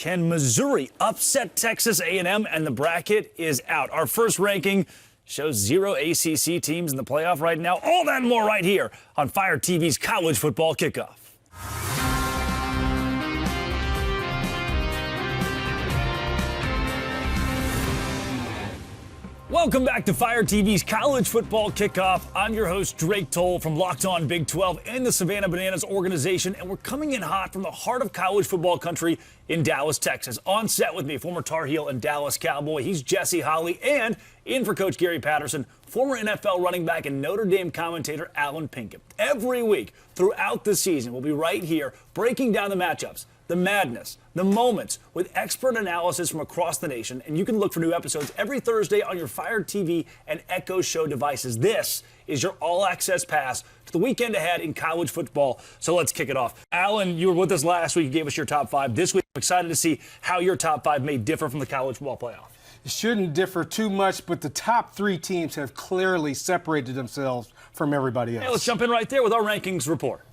Can Missouri upset Texas A&M? And the bracket is out. Our first ranking shows 0 ACC teams in the playoff right now. All that and more right here on Fire TV's College Football Kickoff. Welcome back to Fire TV's College Football Kickoff. I'm your host, Drake Toll from Locked On Big 12 and the Savannah Bananas organization, and we're coming in hot from the heart of college football country in Dallas, Texas. On set with me, former Tar Heel and Dallas Cowboy. He's Jesse Holley, and in for Coach Gary Patterson, former NFL running back and Notre Dame commentator Alan Pinkett. Every week throughout the season, we'll be right here breaking down the matchups, the madness, the moments with expert analysis from across the nation. And you can look for new episodes every Thursday on your Fire TV and Echo Show devices. This is your all-access pass to the weekend ahead in college football. So let's kick it off. Alan, you were with us last week. You gave us your top 5. This week, I'm excited to see how your top 5 may differ from the college football playoff. It shouldn't differ too much, but the top 3 teams have clearly separated themselves from everybody else. Hey, let's jump in right there with our rankings report.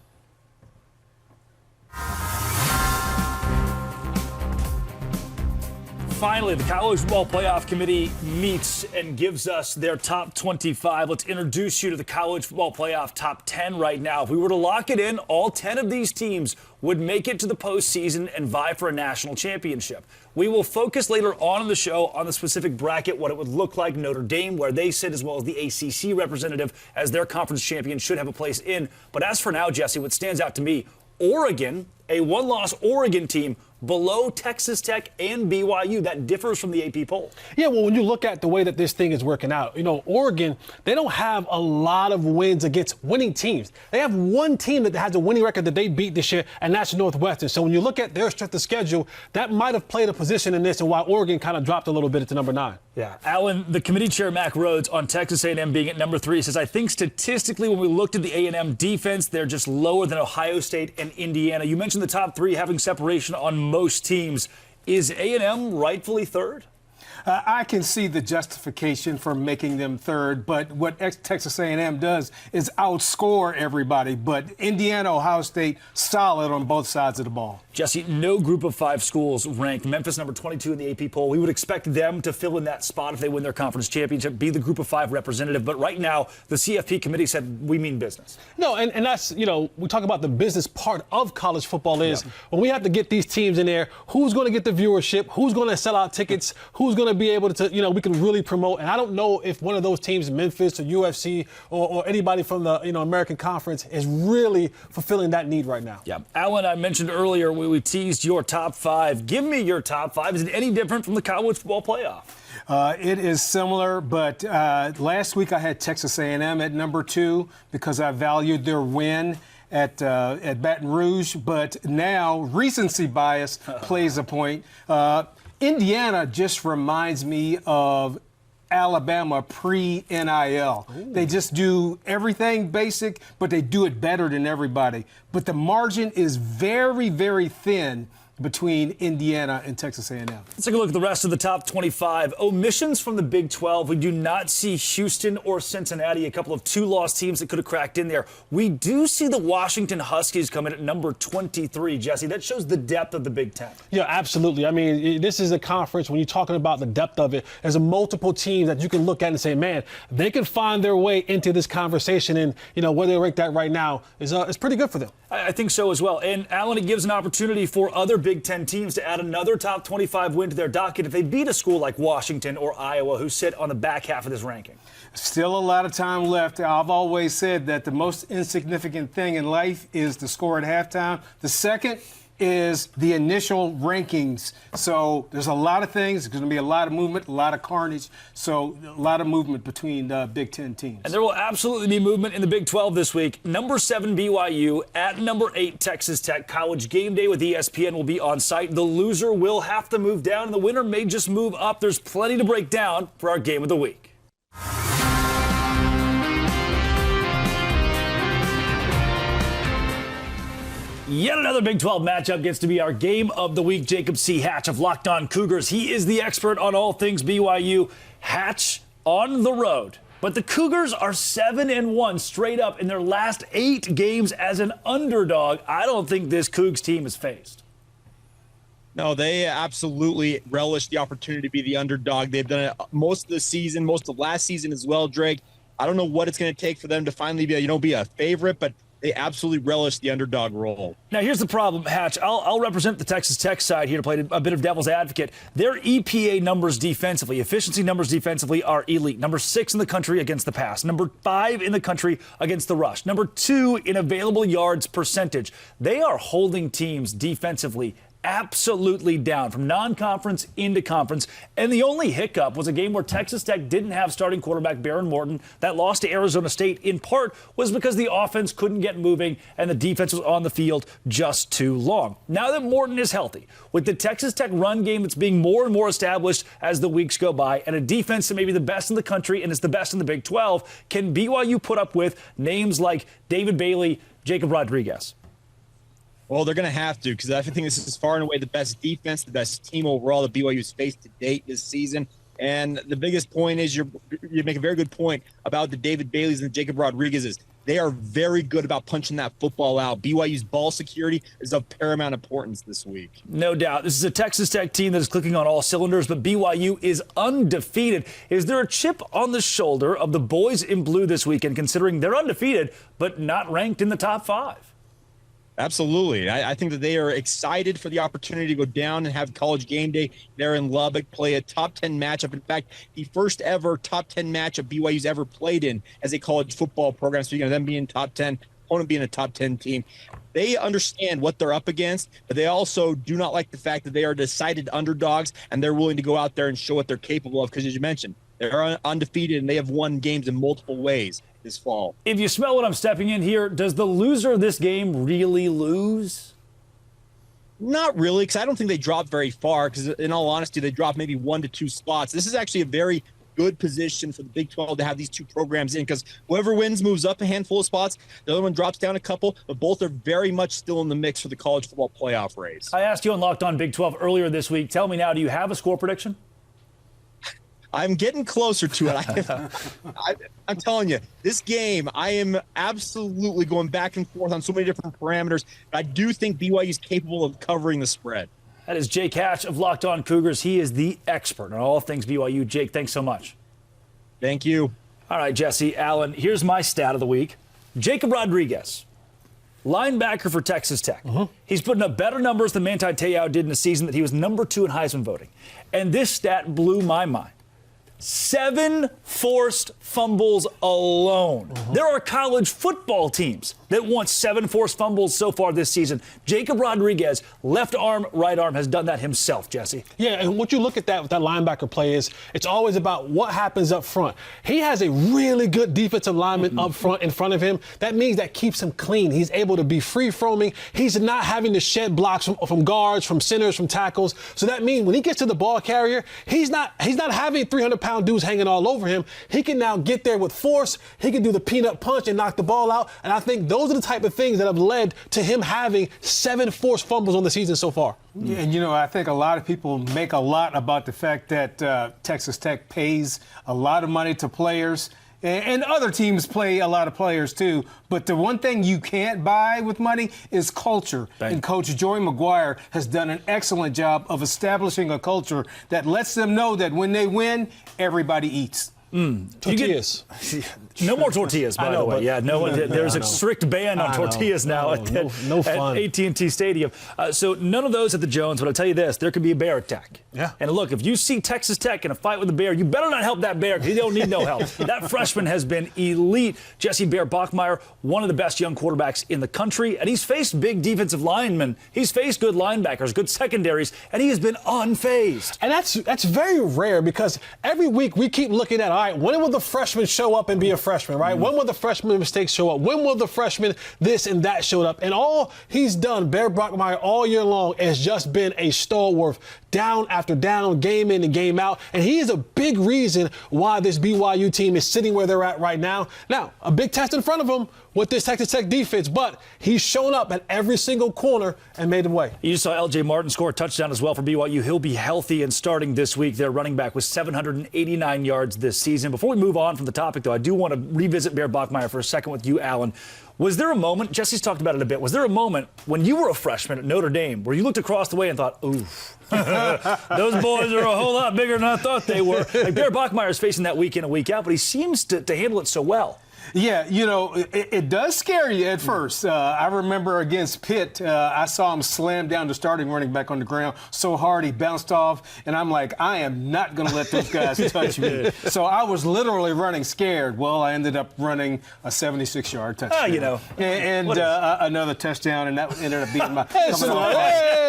Finally, the College Football Playoff Committee meets and gives us their top 25. Let's introduce you to the College Football Playoff top 10 right now. If we were to lock it in, all 10 of these teams would make it to the postseason and vie for a national championship. We will focus later on in the show on the specific bracket, what it would look like. Notre Dame, where they sit, as well as the ACC representative as their conference champion, should have a place in. But as for now, Jesse, what stands out to me, Oregon, a one-loss Oregon team, below Texas Tech and BYU. That differs from the AP poll. Yeah, well, when you look at the way that this thing is working out, Oregon, they don't have a lot of wins against winning teams. They have one team that has a winning record that they beat this year, and that's Northwestern. So when you look at their strength of schedule, that might have played a position in this and why Oregon kind of dropped a little bit to number 9. Yeah. Alan, the committee chair, Mac Rhodes, on Texas A&M being at number 3, says, I think statistically when we looked at the A&M defense, they're just lower than Ohio State and Indiana. You mentioned the top 3 having separation on most teams. Is A&M rightfully third? I can see the justification for making them third, but what Texas A&M does is outscore everybody. But Indiana, Ohio State, solid on both sides of the ball. Jesse, no group of 5 schools ranked. Memphis, number 22 in the AP poll. We would expect them to fill in that spot if they win their conference championship, be the group of 5 representative. But right now, the CFP committee said we mean business. No, and that's, we talk about the business part of college football is when we have to get these teams in there, who's going to get the viewership, who's going to sell out tickets, who's going to be able to, we can really promote. And I don't know if one of those teams, Memphis or UFC or anybody from the, American Conference is really fulfilling that need right now. Yeah. Alan, I mentioned earlier we teased your top 5. Give me your top 5. Is it any different from the college football playoff? It is similar, but last week I had Texas A&M at number 2 because I valued their win at Baton Rouge. But now recency bias plays a point. Indiana just reminds me of Alabama pre-NIL. They just do everything basic, but they do it better than everybody. But the margin is very, very thin between Indiana and Texas A&M. Let's take a look at the rest of the top 25. Omissions from the Big 12. We do not see Houston or Cincinnati, a couple of 2-loss teams that could have cracked in there. We do see the Washington Huskies come in at number 23, Jesse. That shows the depth of the Big 10. Yeah, absolutely. I mean, this is a conference, when you're talking about the depth of it, there's a multiple teams that you can look at and say, man, they can find their way into this conversation. And, where they're ranked at right now is pretty good for them. I think so as well. And, Alan, it gives an opportunity for other Big 10 teams to add another top 25 win to their docket if they beat a school like Washington or Iowa, who sit on the back half of this ranking. Still a lot of time left. I've always said that the most insignificant thing in life is the score at halftime. The second is the initial rankings. So there's a lot of things. There's going to be a lot of movement, a lot of carnage. So a lot of movement between Big 10 teams. And there will absolutely be movement in the Big 12 this week. Number 7 BYU at number 8 Texas Tech. College Game Day with ESPN will be on site. The loser will have to move down, and the winner may just move up. There's plenty to break down for our Game of the Week. Yet another Big 12 matchup gets to be our Game of the Week. Jacob C. Hatch of Locked On Cougars. He is the expert on all things BYU. Hatch on the road. But the Cougars are 7-1 straight up in their last 8 games as an underdog. I don't think this Cougs team is faced. No, they absolutely relish the opportunity to be the underdog. They've done it most of the season, most of last season as well, Drake. I don't know what it's going to take for them to finally be a favorite, but they absolutely relish the underdog role. Now, here's the problem, Hatch. I'll represent the Texas Tech side here to play a bit of devil's advocate. Their EPA numbers defensively, efficiency numbers defensively, are elite. Number 6 in the country against the pass. Number 5 in the country against the rush. Number 2 in available yards percentage. They are holding teams defensively absolutely down from non-conference into conference. And the only hiccup was a game where Texas Tech didn't have starting quarterback Baron Morton. That loss to Arizona State in part was because the offense couldn't get moving and the defense was on the field just too long. Now that Morton is healthy, with the Texas Tech run game that's being more and more established as the weeks go by, and a defense that may be the best in the country and is the best in the Big 12, can BYU put up with names like David Bailey, Jacob Rodriguez? Well, they're going to have to, because I think this is far and away the best defense, the best team overall that BYU's faced to date this season. And the biggest point is you make a very good point about the David Baileys and the Jacob Rodriguez's. They are very good about punching that football out. BYU's ball security is of paramount importance this week. No doubt. This is a Texas Tech team that is clicking on all cylinders, but BYU is undefeated. Is there a chip on the shoulder of the boys in blue this weekend, considering they're undefeated but not ranked in the top 5? Absolutely. I think that they are excited for the opportunity to go down and have college game day there in Lubbock, play a top 10 matchup. In fact, the first ever top 10 matchup BYU's ever played in as a college football program. Speaking of them being top 10, opponent being a top 10 team. They understand what they're up against, but they also do not like the fact that they are decided underdogs and they're willing to go out there and show what they're capable of. Because as you mentioned, they're undefeated and they have won games in multiple ways this fall. If you smell what I'm stepping in here, does the loser of this game really lose? Not really, because I don't think they dropped very far, because in all honesty, they dropped maybe 1 to 2 spots. This is actually a very good position for the Big 12 to have these two programs in, because whoever wins moves up a handful of spots. The other one drops down a couple, but both are very much still in the mix for the college football playoff race. I asked you on Locked On Big 12 earlier this week. Tell me now, do you have a score prediction? I'm getting closer to it. I'm telling you, this game, I am absolutely going back and forth on so many different parameters. But I do think BYU is capable of covering the spread. That is Jake Hatch of Locked On Cougars. He is the expert on all things BYU. Jake, thanks so much. Thank you. All right, Jesse, Allen, here's my stat of the week. Jacob Rodriguez, linebacker for Texas Tech. He's putting up better numbers than Manti Te'o did in the season that he was number 2 in Heisman voting. And this stat blew my mind. 7 forced fumbles alone. There are college football teams that want 7 forced fumbles so far this season. Jacob Rodriguez, left arm, right arm, has done that himself, Jesse. Yeah, and what you look at that with that linebacker play is it's always about what happens up front. He has a really good defensive lineman up front in front of him. That means that keeps him clean. He's able to be free-roaming. He's not having to shed blocks from guards, from centers, from tackles. So that means when he gets to the ball carrier, he's not having 300-pound dudes hanging all over him. He can now get there with force. He can do the peanut punch and knock the ball out. And I think those are the type of things that have led to him having 7 forced fumbles on the season so far. Yeah, and I think a lot of people make a lot about the fact that Texas Tech pays a lot of money to players. And other teams play a lot of players, too. But the one thing you can't buy with money is culture. And Coach Joey McGuire has done an excellent job of establishing a culture that lets them know that when they win, everybody eats. Tortillas. No more tortillas, by the way. Yeah, there's a strict ban on tortillas now at AT&T Stadium. So none of those at the Jones, but I'll tell you this, there could be a bear attack. Yeah. And look, if you see Texas Tech in a fight with a bear, you better not help that bear because he don't need no help. That freshman has been elite. Jesse Bear Bachmeier, one of the best young quarterbacks in the country, and he's faced big defensive linemen. He's faced good linebackers, good secondaries, and he has been unfazed. And that's very rare because every week we keep looking at, all right, when will the freshman show up and be a freshman, right? When will the freshman mistakes show up? When will the freshman this and that show up? And all he's done, Bear Brockmeyer, all year long has just been a stalwart, down after down, game in and game out. And he is a big reason why this BYU team is sitting where they're at right now. Now, a big test in front of them with this Texas Tech defense, but he's shown up at every single corner and made them way. You just saw L.J. Martin score a touchdown as well for BYU. He'll be healthy and starting this week. Their running back with 789 yards this season. Before we move on from the topic, though, I do want to revisit Bear Bachmeier for a second with you, Alan. Was there a moment, Jesse's talked about it a bit, was there a moment when you were a freshman at Notre Dame where you looked across the way and thought, oof, those boys are a whole lot bigger than I thought they were? Like Bear Bachmeier is facing that week in and week out, but he seems to handle it so well. Yeah, it does scare you at first. I remember against Pitt, I saw him slam down the starting running back on the ground so hard he bounced off, and I'm like, I am not going to let those guys touch me. So I was literally running scared. Well, I ended up running a 76-yard touchdown. And another touchdown, and that ended up being my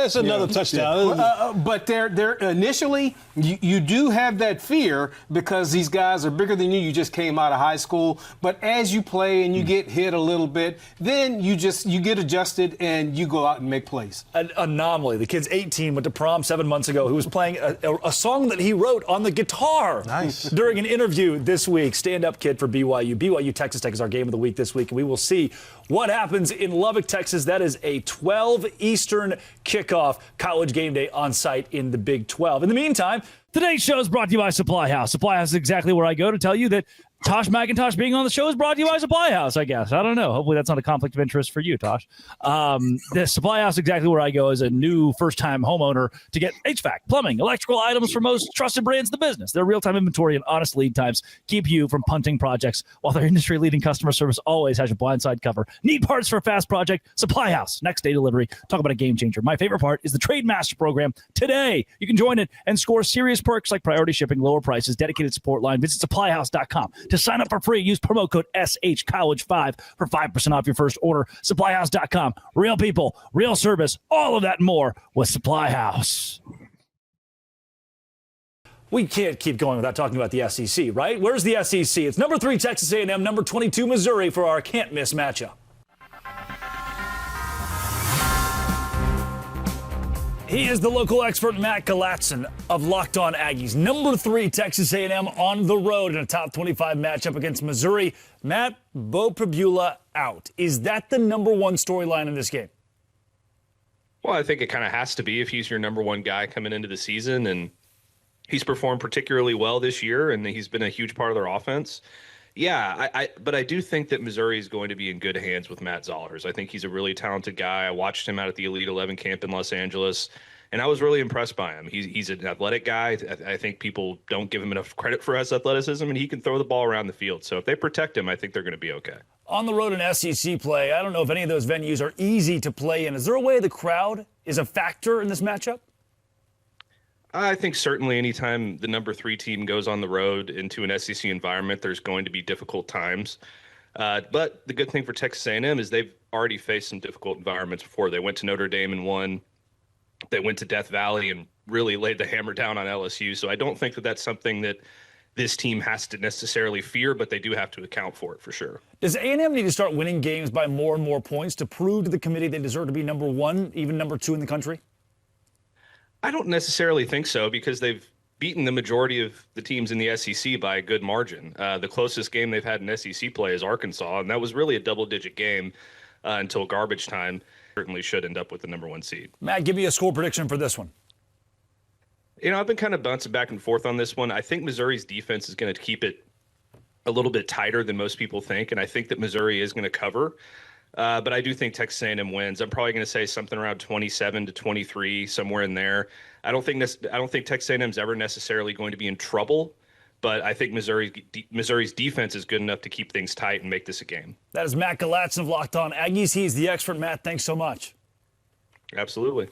it's another touchdown. But they're initially, you do have that fear because these guys are bigger than you. You just came out of high school. But as you play and you get hit a little bit, then you get adjusted and you go out and make plays. An anomaly. The kid's 18, went to prom 7 months ago, who was playing a song that he wrote on the guitar during an interview this week. Stand-up kid for BYU. BYU Texas Tech is our game of the week this week, and we will see what happens in Lubbock, Texas. That is a 12 Eastern kickoff college game day on site in the Big 12. In the meantime, today's show is brought to you by Supply House. Supply House is exactly where I go to tell you that Tosh McIntosh being on the show is brought to you by Supply House, I guess. I don't know. Hopefully that's not a conflict of interest for you, Tosh. The Supply House, exactly where I go as a new first-time homeowner to get HVAC, plumbing, electrical items for most trusted brands in the business. Their real-time inventory and honest lead times keep you from punting projects, while their industry-leading customer service always has your blindside cover. Need parts for a fast project? Supply House. Next day delivery. Talk about a game changer. My favorite part is the Trade Master program. Today, you can join it and score serious perks like priority shipping, lower prices, dedicated support line. Visit supplyhouse.com. To sign up for free, use promo code SHCollege5 for 5% off your first order. Supplyhouse.com. Real people, real service, all of that and more with Supply House. we can't keep going without talking about the SEC, right? Where's the SEC? It's number 3 Texas A&M, number 22 Missouri for our can't-miss matchup. He is the local expert, Matt Galatson of Locked On Aggies. Number 3 Texas A&M on the road in a top 25 matchup against Missouri. Matt, Bo Pribula out. Is that the number one storyline in this game? Well, I think it kind of has to be if he's your number one guy coming into the season, and he's performed particularly well this year, and he's been a huge part of their offense. Yeah, but I do think that Missouri is going to be in good hands with Matt Zollers. I think he's a really talented guy. I watched him out at the Elite 11 camp in Los Angeles, and I was really impressed by him. He's an athletic guy. I think people don't give him enough credit for his athleticism, and he can throw the ball around the field. So if they protect him, I think they're going to be okay. On the road in SEC play, I don't know if any of those venues are easy to play in. Is there a way the crowd is a factor in this matchup? I think certainly anytime the number 3 team goes on the road into an SEC environment, there's going to be difficult times. But the good thing for Texas A&M is they've already faced some difficult environments before. They went to Notre Dame and won. They went to Death Valley and really laid the hammer down on LSU. So I don't think that that's something that this team has to necessarily fear, but they do have to account for it for sure. Does A&M need to start winning games by more and more points to prove to the committee they deserve to be number 1, even number 2 in the country? I don't necessarily think so, because they've beaten the majority of the teams in the SEC by a good margin. The closest game they've had in SEC play is Arkansas, and that was really a double-digit game until garbage time. Certainly should end up with the number 1 seed. Matt, give me a score prediction for this one. You know, I've been kind of bouncing back and forth on this one. I think Missouri's defense is going to keep it a little bit tighter than most people think, and I think that Missouri is going to cover. But I do think Texas A&M wins. I'm probably going to say something around 27-23, somewhere in there. I don't think Texas A&M's ever necessarily going to be in trouble, but I think Missouri's defense is good enough to keep things tight and make this a game. That is Matt Galatson of Locked On Aggies. He's the expert. Matt, thanks so much. Absolutely.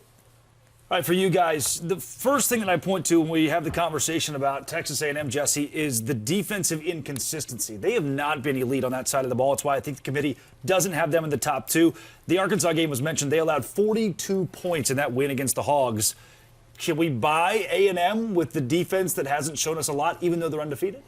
All right, for you guys, the first thing that I point to when we have the conversation about Texas A&M, Jesse, is the defensive inconsistency. They have not been elite on that side of the ball. It's why I think the committee doesn't have them in the top 2. The Arkansas game was mentioned. They allowed 42 points in that win against the Hogs. Can we buy A&M with the defense that hasn't shown us a lot, even though they're undefeated?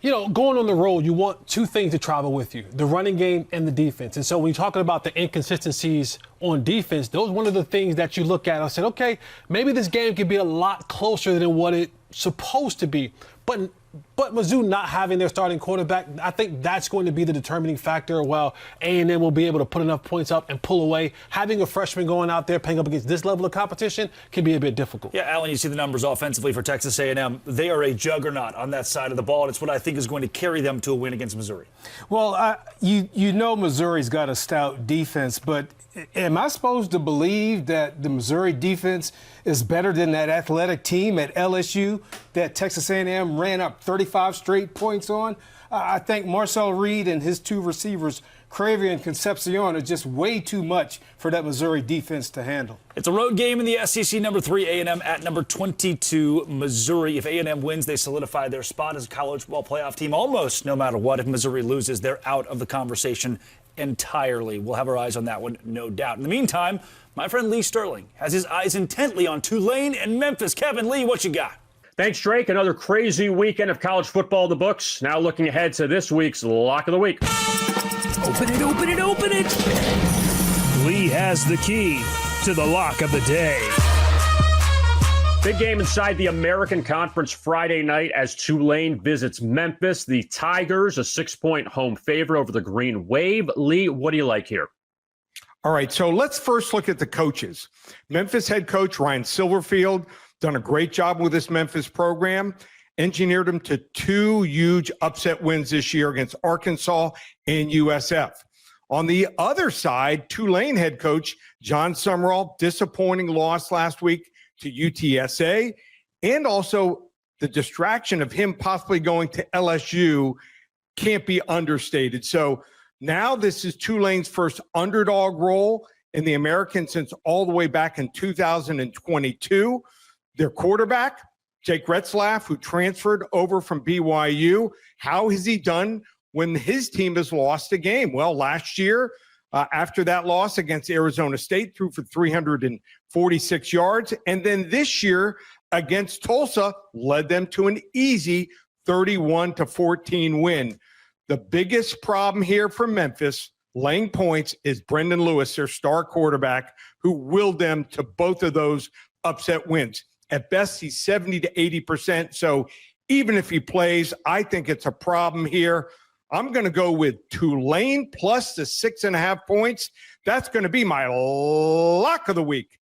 You know, going on the road, you want 2 things to travel with you, the running game and the defense. And so when you're talking about the inconsistencies on defense, those are one of the things that you look at. I said, okay, maybe this game could be a lot closer than what it's supposed to be. But But Mizzou not having their starting quarterback, I think that's going to be the determining factor. While A&M will be able to put enough points up and pull away, having a freshman going out there playing up against this level of competition can be a bit difficult. Yeah, Alan, you see the numbers offensively for Texas A&M. They are a juggernaut on that side of the ball, and it's what I think is going to carry them to a win against Missouri. Well, you know Missouri's got a stout defense, but am I supposed to believe that the Missouri defense is better than that athletic team at LSU that Texas A&M ran up 35 straight points on? I think Marcel Reed and his two receivers, Cravey and Concepcion, are just way too much for that Missouri defense to handle. It's a road game in the SEC. Number 3, A&M at number 22, Missouri. If A&M wins, they solidify their spot as a college football playoff team almost no matter what. If Missouri loses, they're out of the conversation entirely. We'll have our eyes on that one, no doubt. In the meantime, my friend Lee Sterling has his eyes intently on Tulane and Memphis. Kevin, Lee, what you got? Thanks, Drake. Another crazy weekend of college football in the books. Now looking ahead to this week's Lock of the Week. Open it, open it, open it. Lee has the key to the lock of the day. Big game inside the American Conference Friday night as Tulane visits Memphis. The Tigers, a 6-point home favorite over the Green Wave. Lee, what do you like here? All right, so let's first look at the coaches. Memphis head coach Ryan Silverfield done a great job with this Memphis program, engineered them to 2 huge upset wins this year against Arkansas and USF. On the other side, Tulane head coach John Summerall, disappointing loss last week to UTSA, and also the distraction of him possibly going to LSU can't be understated. So now this is Tulane's first underdog role in the American since all the way back in 2022. Their quarterback, Jake Retzlaff, who transferred over from BYU, how has he done when his team has lost a game? Well, last year, after that loss against Arizona State, threw for 346 yards. And then this year against Tulsa, led them to an easy 31-14 win. The biggest problem here for Memphis, laying points, is Brendan Lewis, their star quarterback, who willed them to both of those upset wins. At best, he's 70 to 80%. So even if he plays, I think it's a problem here. I'm going to go with Tulane plus the 6.5 points. That's going to be my lock of the week.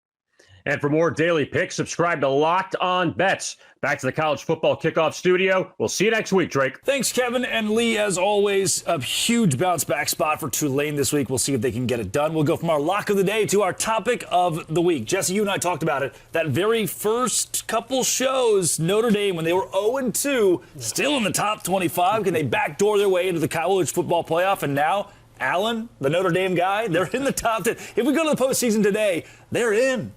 And for more daily picks, subscribe to Locked On Bets. Back to the college football kickoff studio. We'll see you next week, Drake. Thanks, Kevin. And Lee, as always, a huge bounce back spot for Tulane this week. We'll see if they can get it done. We'll go from our lock of the day to our topic of the week. Jesse, you and I talked about it. That very first couple shows, Notre Dame, when they were 0-2, still in the top 25. Can they backdoor their way into the college football playoff? And now, Allen, the Notre Dame guy, they're in the top 10. If we go to the postseason today, they're in.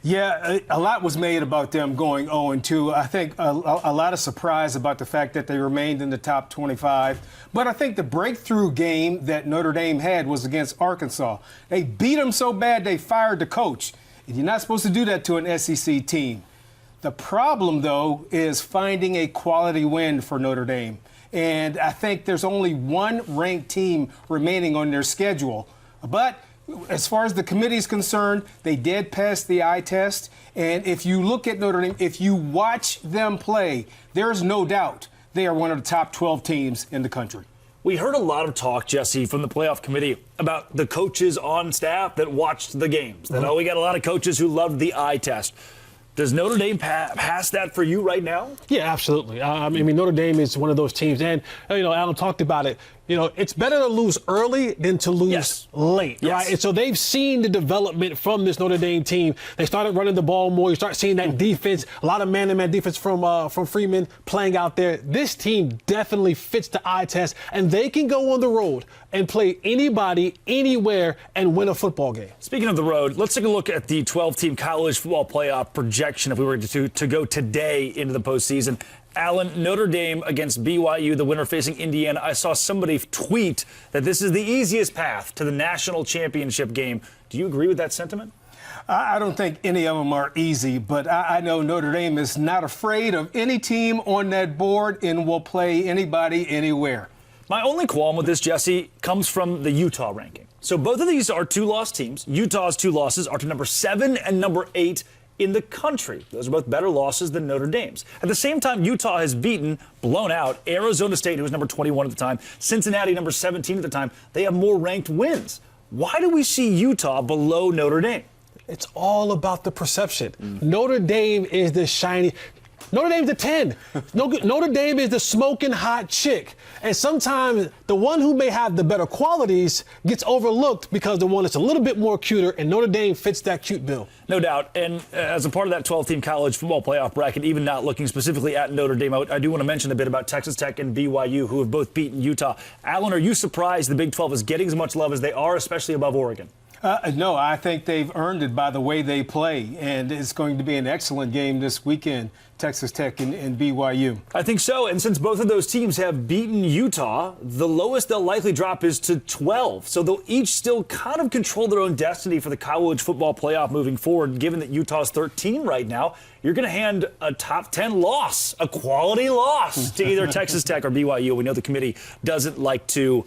Yeah, a lot was made about them going 0-2. I think a lot of surprise about the fact that they remained in the top 25. But I think the breakthrough game that Notre Dame had was against Arkansas. They beat them so bad they fired the coach. And you're not supposed to do that to an SEC team. The problem, though, is finding a quality win for Notre Dame. And I think there's only one ranked team remaining on their schedule. But as far as the committee is concerned, they did pass the eye test. And if you look at Notre Dame, if you watch them play, there's no doubt they are one of the top 12 teams in the country. We heard a lot of talk, Jesse, from the playoff committee about the coaches on staff that watched the games. That, we got a lot of coaches who loved the eye test. Does Notre Dame pass that for you right now? Yeah, absolutely. I mean, Notre Dame is one of those teams. And, Alan talked about it. It's better to lose early than to lose late, right? And so they've seen the development from this Notre Dame team. They started running the ball more. You start seeing that defense, a lot of man-to-man defense from Freeman playing out there. This team definitely fits the eye test, and they can go on the road and play anybody, anywhere, and win a football game. Speaking of the road, let's take a look at the 12-team college football playoff projection if we were to go today into the postseason. Allen, Notre Dame against BYU, the winner facing Indiana. I saw somebody tweet that this is the easiest path to the national championship game. Do you agree with that sentiment? I don't think any of them are easy, but I know Notre Dame is not afraid of any team on that board and will play anybody anywhere. My only qualm with this, Jesse, comes from the Utah ranking. So both of these are 2-loss teams. Utah's 2 losses are to number 7 and number 8 in the country. Those are both better losses than Notre Dame's. At the same time, Utah has blown out Arizona State, who was number 21 at the time, Cincinnati, number 17 at the time. They have more ranked wins. Why do we see Utah below Notre Dame? It's all about the perception. Notre Dame is the shiny. Notre Dame's the 10. Notre Dame is the smoking hot chick. And sometimes the one who may have the better qualities gets overlooked because the one that's a little bit more cuter, and Notre Dame fits that cute bill. No doubt. And as a part of that 12-team college football playoff bracket, even not looking specifically at Notre Dame, I do want to mention a bit about Texas Tech and BYU, who have both beaten Utah. Alan, are you surprised the Big 12 is getting as much love as they are, especially above Oregon? No, I think they've earned it by the way they play, and it's going to be an excellent game this weekend, Texas Tech and BYU. I think so, and since both of those teams have beaten Utah, the lowest they'll likely drop is to 12. So they'll each still kind of control their own destiny for the college football playoff moving forward. Given that Utah's 13 right now, you're going to hand a top 10 loss, a quality loss, to either Texas Tech or BYU. We know the committee doesn't like to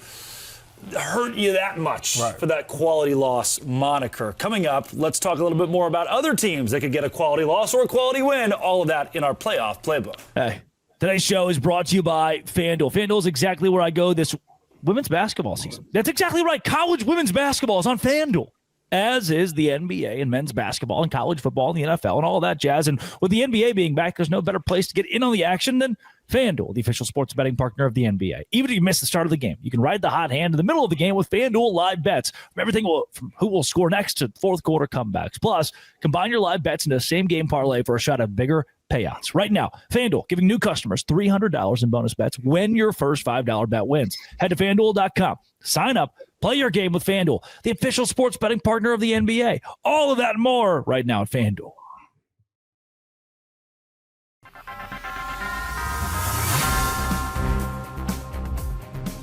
hurt you that much for that quality loss moniker. Coming up, let's talk a little bit more about other teams that could get a quality loss or a quality win. All of that in our playoff playbook. Hey, today's show is brought to you by FanDuel. FanDuel is exactly where I go this women's basketball season. That's exactly right. College women's basketball is on FanDuel, as is the NBA and men's basketball and college football and the NFL and all that jazz. And with the NBA being back, there's no better place to get in on the action than FanDuel, the official sports betting partner of the NBA. Even if you miss the start of the game, you can ride the hot hand in the middle of the game with FanDuel live bets. From everything from who will score next to fourth quarter comebacks. Plus, combine your live bets into a same game parlay for a shot of bigger payouts. Right now, FanDuel giving new customers $300 in bonus bets when your first $5 bet wins. Head to FanDuel.com. Sign up. Play your game with FanDuel, the official sports betting partner of the NBA. All of that and more right now at FanDuel.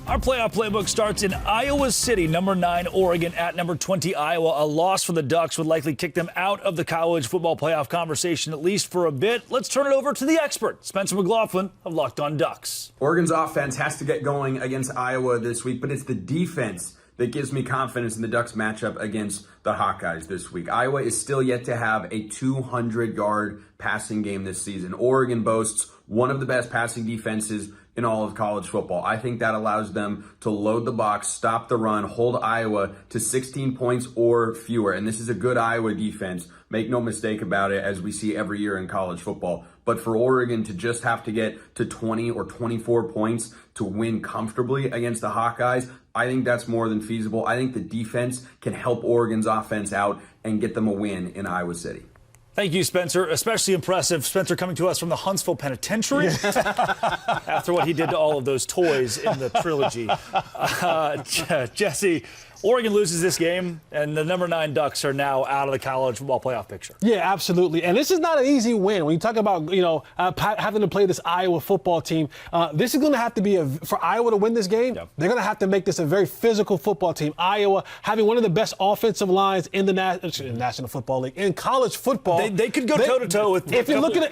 Our playoff playbook starts in Iowa City, number 9 Oregon at number 20 Iowa. A loss for the Ducks would likely kick them out of the college football playoff conversation, at least for a bit. Let's turn it over to the expert, Spencer McLaughlin of Locked On Ducks. Oregon's offense has to get going against Iowa this week, but it's the defense that gives me confidence in the Ducks matchup against the Hawkeyes this week. Iowa is still yet to have a 200-yard passing game this season. Oregon boasts one of the best passing defenses in all of college football. I think that allows them to load the box, stop the run, hold Iowa to 16 points or fewer. And this is a good Iowa defense. Make no mistake about it, as we see every year in college football. But for Oregon to just have to get to 20 or 24 points to win comfortably against the Hawkeyes, I think that's more than feasible. I think the defense can help Oregon's offense out and get them a win in Iowa City. Thank you, Spencer. Especially impressive. Spencer coming to us from the Huntsville Penitentiary after what he did to all of those toys in the trilogy. Jesse, Oregon loses this game, and the number 9 Ducks are now out of the college football playoff picture. Yeah, absolutely. And this is not an easy win. When you talk about, having to play this Iowa football team, this is going to have to be for Iowa to win this game. Yep. They're going to have to make this a very physical football team. Iowa having one of the best offensive lines in the National Football League, in college football. They could go toe-to-toe with. If you're looking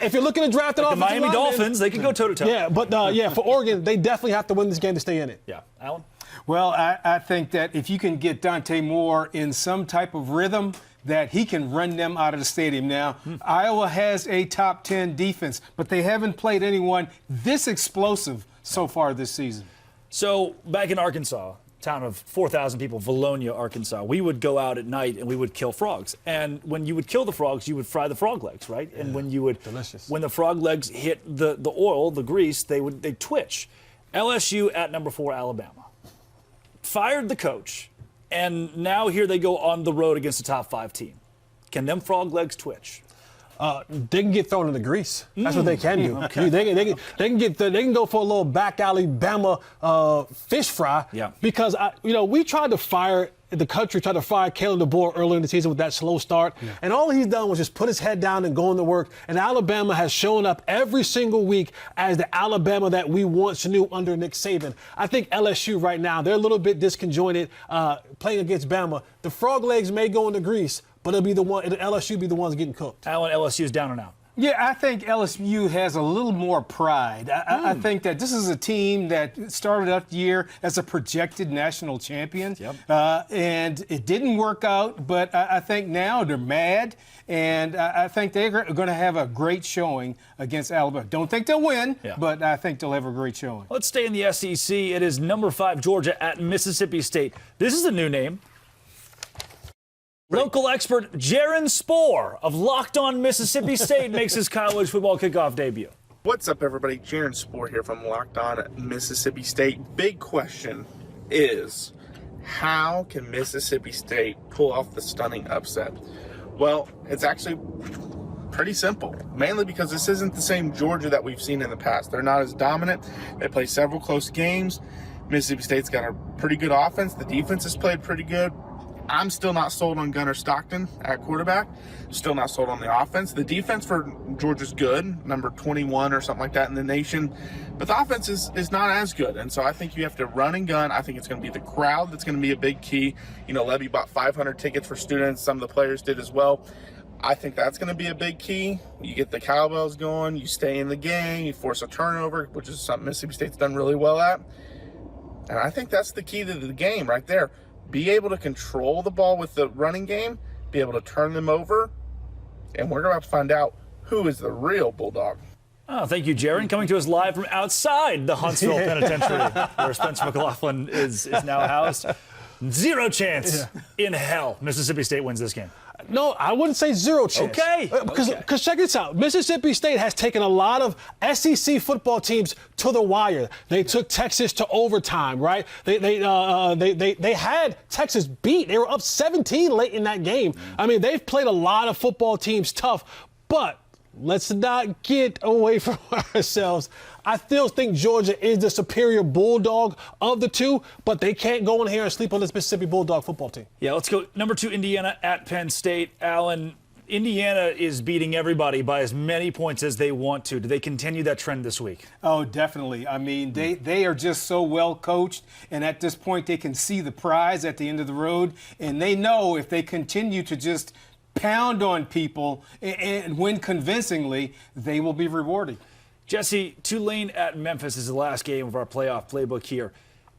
at drafting like the Miami Dolphins, they could go toe-to-toe. Yeah, but for Oregon, they definitely have to win this game to stay in it. Yeah, Alan. Well, I think that if you can get Dante Moore in some type of rhythm, that he can run them out of the stadium. Now, Iowa has a top 10 defense, but they haven't played anyone this explosive so far this season. So back in Arkansas, town of 4,000 people, Valonia, Arkansas, we would go out at night and we would kill frogs. And when you would kill the frogs, you would fry the frog legs, right? Yeah, and when the frog legs hit the oil, the grease, they'd twitch. LSU at number 4 Alabama fired the coach, and now here they go on the road against a top 5 team. Can them frog legs twitch? They can get thrown in the grease. That's what they can do. Okay. They can go for a little back alley Bama fish fry. Yeah. Because we tried to fire Kalen DeBoer earlier in the season with that slow start, and all he's done was just put his head down and go into work. And Alabama has shown up every single week as the Alabama that we once knew under Nick Saban. I think LSU right now, they're a little bit disconjointed playing against Bama. The frog legs may go in the grease, but LSU be the ones getting cooked. Alan, LSU is down and out. Yeah, I think LSU has a little more pride. I think that this is a team that started out the year as a projected national champion, and it didn't work out, but I think now they're mad, and I think they're going to have a great showing against Alabama. Don't think they'll win, but I think they'll have a great showing. Let's stay in the SEC. It is number 5 Georgia at Mississippi State. This is a new name. Local expert Jaron Spohr of Locked On Mississippi State makes his college football kickoff debut. What's up, everybody? Jaron Spohr here from Locked On Mississippi State. Big question is, how can Mississippi State pull off the stunning upset? Well, it's actually pretty simple, mainly because this isn't the same Georgia that we've seen in the past. They're not as dominant. They play several close games. Mississippi State's got a pretty good offense. The defense has played pretty good. I'm still not sold on Gunnar Stockton at quarterback. Still not sold on the offense. The defense for Georgia's good, number 21 or something like that in the nation. But the offense is not as good. And so I think you have to run and gun. I think it's going to be the crowd that's going to be a big key. You know, Levy bought 500 tickets for students. Some of the players did as well. I think that's going to be a big key. You get the cowbells going. You stay in the game. You force a turnover, which is something Mississippi State's done really well at. And I think that's the key to the game right there. Be able to control the ball with the running game, be able to turn them over, and we're going to have to find out who is the real Bulldog. Oh, thank you, Jaron. Coming to us live from outside the Huntsville Penitentiary, where Spencer McLaughlin is now housed. Zero chance in hell Mississippi State wins this game. No, I wouldn't say zero chance. Okay. Because check this out. Mississippi State has taken a lot of SEC football teams to the wire. They took Texas to overtime, right? They had Texas beat. They were up 17 late in that game. I mean, they've played a lot of football teams tough, but let's not get away from ourselves. I still think Georgia is the superior Bulldog of the two, but they can't go in here and sleep on this Mississippi Bulldog football team. Yeah, let's go. Number 2, Indiana at Penn State. Alan, Indiana is beating everybody by as many points as they want to. Do they continue that trend this week? Oh, definitely. I mean, they are just so well coached, and at this point they can see the prize at the end of the road, and they know if they continue to just pound on people and win convincingly, they will be rewarded. Jesse, Tulane at Memphis is the last game of our playoff playbook here.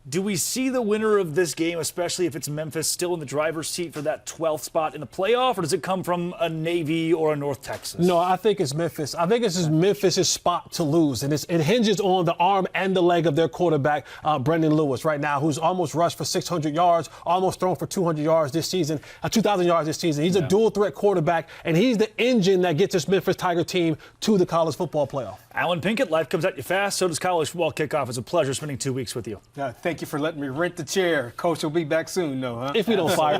Do we see the winner of this game, especially if it's Memphis, still in the driver's seat for that 12th spot in the playoff, or does it come from a Navy or a North Texas? No, I think it's Memphis. I think this is Memphis' spot to lose, and it hinges on the arm and the leg of their quarterback, Brendan Lewis, right now, who's almost rushed for 600 yards, almost thrown for 200 yards this season, 2,000 yards this season. He's a dual-threat quarterback, and he's the engine that gets this Memphis Tiger team to the college football playoff. Alan Pinkett, life comes at you fast. So does college football kickoff. It's a pleasure spending 2 weeks with you. Thank you for letting me rent the chair. Coach will be back soon, though, huh? If we don't fire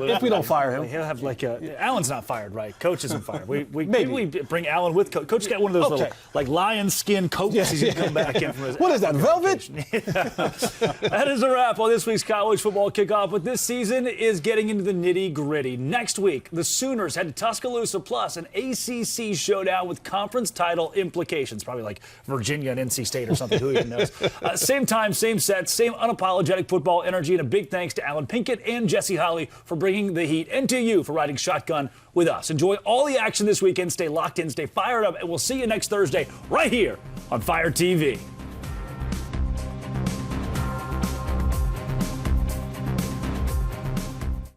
him. He'll have Alan's not fired, right? Coach isn't fired. Maybe we bring Alan with Coach. Coach's got one of those little, lion skin coats he's going to come back in from his. What is that, velvet? That is a wrap on this week's college football kickoff. But this season is getting into the nitty-gritty. Next week, the Sooners head to Tuscaloosa Plus, an ACC showdown with conference title implications. Probably like Virginia and NC State or something. Who even knows? Same time, same set, same unapologetic football energy. And a big thanks to Alan Pinkett and Jesse Holley for bringing the heat, and to you for riding shotgun with us. Enjoy all the action this weekend. Stay locked in, stay fired up, and we'll see you next Thursday right here on Fire TV.